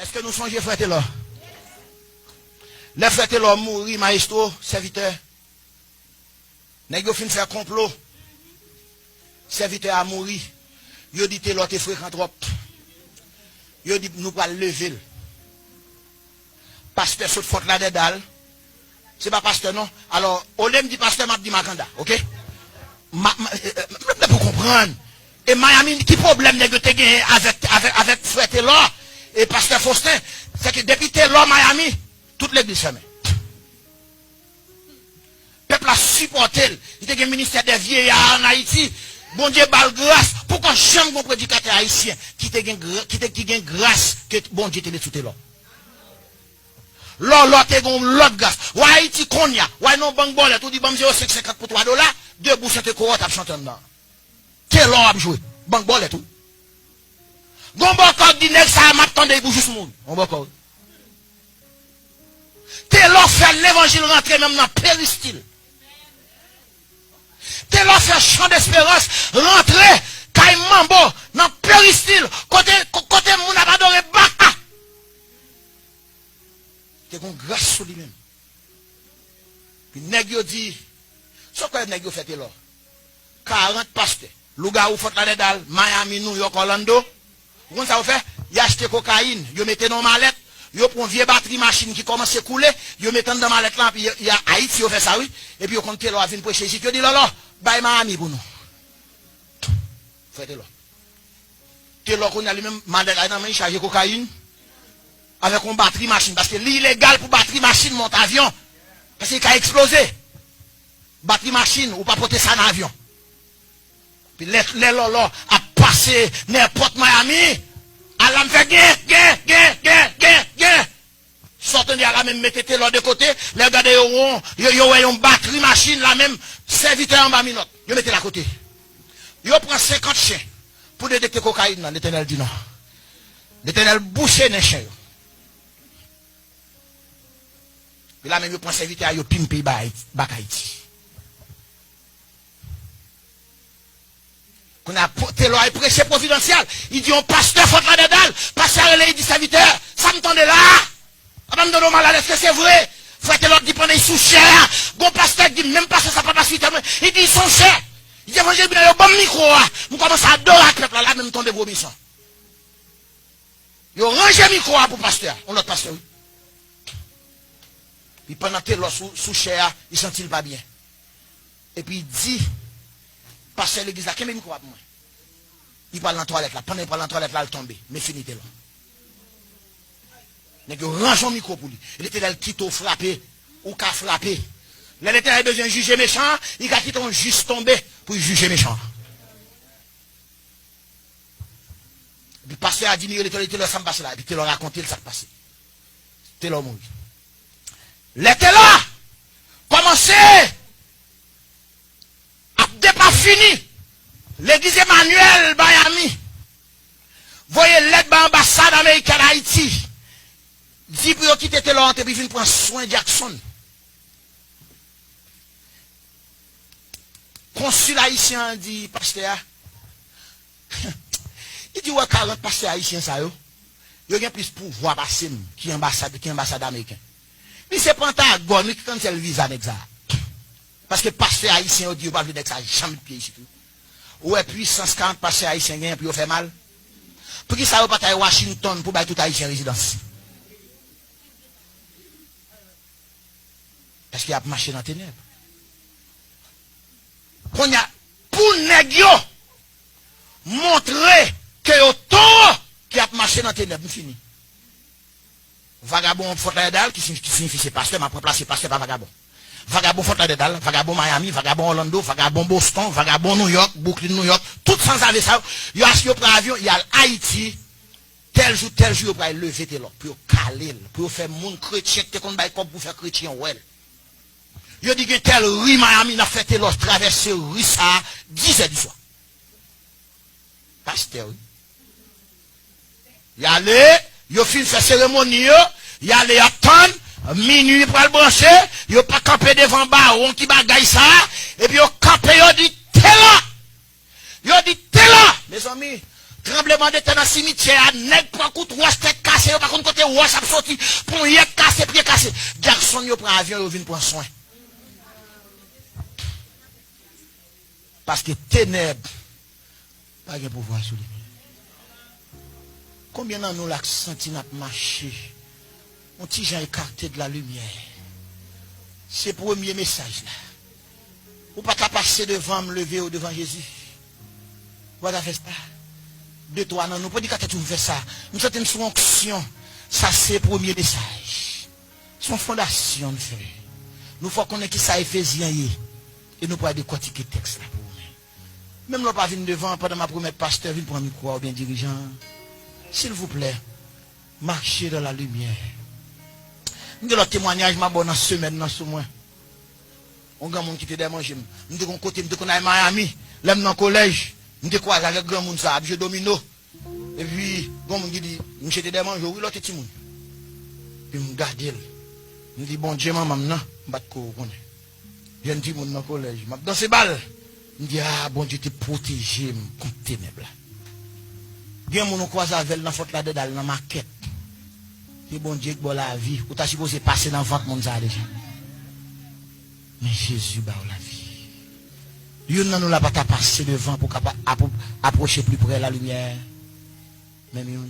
Est-ce que nous songeons frère Taylor? Les frères Taylor mourir, maestro, serviteur. Nèg yo fin faire complot. Serviteur a mouru. Yo dit Taylor te fréquent trop. Yo dit nous pas lever. Pasteur saute faute là dedans. C'est pas pasteur non. Alors, au lieu me dit pasteur m'a dit Makanda, OK? Pour comprendre. Et Miami qui problème nèg yo te gagné avec frère Taylor et pasteur Faustin, c'est que depuis Taylor Miami, toute l'église fermée. Peuple a supporté. Il y a un ministère des vieillards en Haïti. Bon Dieu, balle grâce. Pourquoi jamais un prédicateur haïtien qui gagne grâce que bon Dieu te l'a tout là? L'autre te gagne l'autre grâce. Ou Haïti konya. Ou non banque bon, tout dit bon 0,50 pour $3. Deux bouches de courant à chanter dedans. Quel l'or a joué? Banque bon tout. Gon bon code dit nèg ça m'attendait pour juste moun. On bon code. T'es là faire l'évangile rentrer même dans péristyle. T'es là faire chant d'espérance rentrer kay mambo dans péristyle côté moun a adoré baka. T'es gon grâce sur lui-même. Puis nèg yo dit so quoi nèg yo fait là 40 pasteurs Louga ou Fort Lauderdale, Miami, New York, Orlando. Vous ça vous fait? Y acheté cocaïne, yo mettez dans mallette. Yo prend vieux batterie machine qui commence à couler, yo mettant dans mallette là, puis il y a Haïti, yo fait ça, oui. Et puis yo compte là, vient prêcher ici. Yo dit là, bye Miami pour nous. Faites là. T'es là qu'on a lui même mallette là, dans chargé cocaïne. Avec une batterie machine. Parce que l'illégal pour batterie machine monte avion. Parce qu'il a explosé. Batterie machine, ou pas porter ça dans l'avion. Puis les lolo a passé n'importe Miami. Allah me fait gain. Sortez à la même, mettez l'autre de côté. Les gars yo une batterie machine, la même serviteur en bas minute. Yo mettez la côté. Yo prend 50 chiens pour détecter cocaïne. L'Éternel dit non. L'Éternel bouche les chiens. Puis là même yo prend serviteur, yo pimpe bak Haïti. Qu'on a Taylor est prêché providentiel. Il dit, on pasteur Fort Lauderdale, pasteur il dit serviteur, ça me tendait là. Avant de nous malade, est-ce que c'est vrai? Frère Taylor dit, pendant ils sont chers. Bon pasteur dit, même pasteur ça pas pas suite. Il dit, ils sont chers. Il dit, évangile bien, il y a un bon micro. Nous commençons à adorer le peuple là, même temps de vomissant. Il a rangé le micro pour pasteur. On l'autre pasteur, oui. Puis pendant Taylor sous cher, il ne sentit pas bien. Et puis il dit, pasteur l'église là, quel micro pour moi? Il parle dans la toilette là. Pendant qu'il parle dans la toilette là, il tombe. Mais fini là. Il range son micro pour lui. Il était là, il quitte au frappé. Ou qu'a frappé. L'Éternel a besoin de juger méchant. Il a quitté un juste tombé pour juger méchant. Le pasteur a dit, il était là, ça me passe là. Et puis il a raconté ce qui passé. C'était là, mon. L'Éternel commencé à pas fini. L'église Emmanuel Miami. Voyez l'aide de l'ambassade américaine à Haïti. Dit pour quitter Taylor et puis venir prendre soin de Jackson. Consul haïtien dit, pasteur. Il dit, ouais, 40 pasteurs haïtiens, ça, yo. Il y a plus de pouvoir passer qui ambassade américaine. Mais c'est Pentagone qui cancelle le visa avec ça. Parce que pasteur haïtien, on dit, on va venir avec ça, jamais de pied ici. Ouais, puissance 40 pasteurs haïtiens, puis on fait mal. Pour qui ça va pas à Washington pour battre tout haïtien résidence? Parce qu'il y a marché dans les ténèbres. Pour négio montrer que y a tout qui a marché dans les ténèbres, fini. Vagabond Fort Lauderdale, qui signifie c'est pasteur, m'a remplacé pasteur par vagabond. Vagabond Fort Lauderdale, vagabond Miami, vagabond Orlando, vagabond Boston, vagabond New York, Brooklyn, New York, tout sans aller ça. Il y a assis au avion, il y a Haïti, tel jour, il va lever tes lots, pour caler, pour faire mon chrétien, qui est pour faire chrétien, ouais. Il dit que tel rue Miami n'a fait l'os traverser rue ça 10 heures du soir. Pasteur, oui. Il allait, il fin fait cérémonie, il allait attendre, minuit pour le brancher, il pas camper devant bas, on qui bagaille ça, et puis il campé, il dit, t'es là! Il dit, t'es là! Mes amis, tremblement de terre dans le cimetière, nèg prend coup de roche, tête cassée, par contre, côté côté ou ça sorti pour y casser pied cassé. Garçon yo prend avion yo vinn prendre soin. Parce que ténèbres pas de pouvoir sur lui. Combien d'années nous l'a senti n'a marché? On petit gens écarté de la lumière. C'est le premier message là. Ou pas passer devant me lever ou devant Jésus. Vous avez fait ça. 2-3 ans, nous pas dire que tu fais ça. Nous sommes une onction. Ça c'est le premier message. Son fondation, frère. Nous faut qu'on ait qui ça Éphésiens et nous pas décortiquer texte là pour nous. Même nous pas venir devant pendant ma première pasteur vient prendre micro ou bien dirigeant. S'il vous plaît, marchez dans la lumière. Nous le témoignage m'a bon dans semaine dans ce mois. On grand monde qui te démange. Nous de côté nous connait Miami, l'aime dans collège, nous te croise avec grand monde ça, jeu domino. Et puis grand monde qui dit monsieur te démange oui l'autre petit monde. Puis me garder. Nous dit bon Dieu maman non, m'bat ko connait. Jeune petit monde dans collège, m'a dans ces balles. Me dit ah bon Dieu te protéger contre ténèbres. Bien mon croise avec dans faute là dedans dans maquette. C'est bon Dieu qui la vie, ou t'as supposé passer dans ventre monde ça déjà. Mais Jésus ba la vie. Yon nan nous la pas passer devant pour approcher plus près la lumière. Même yon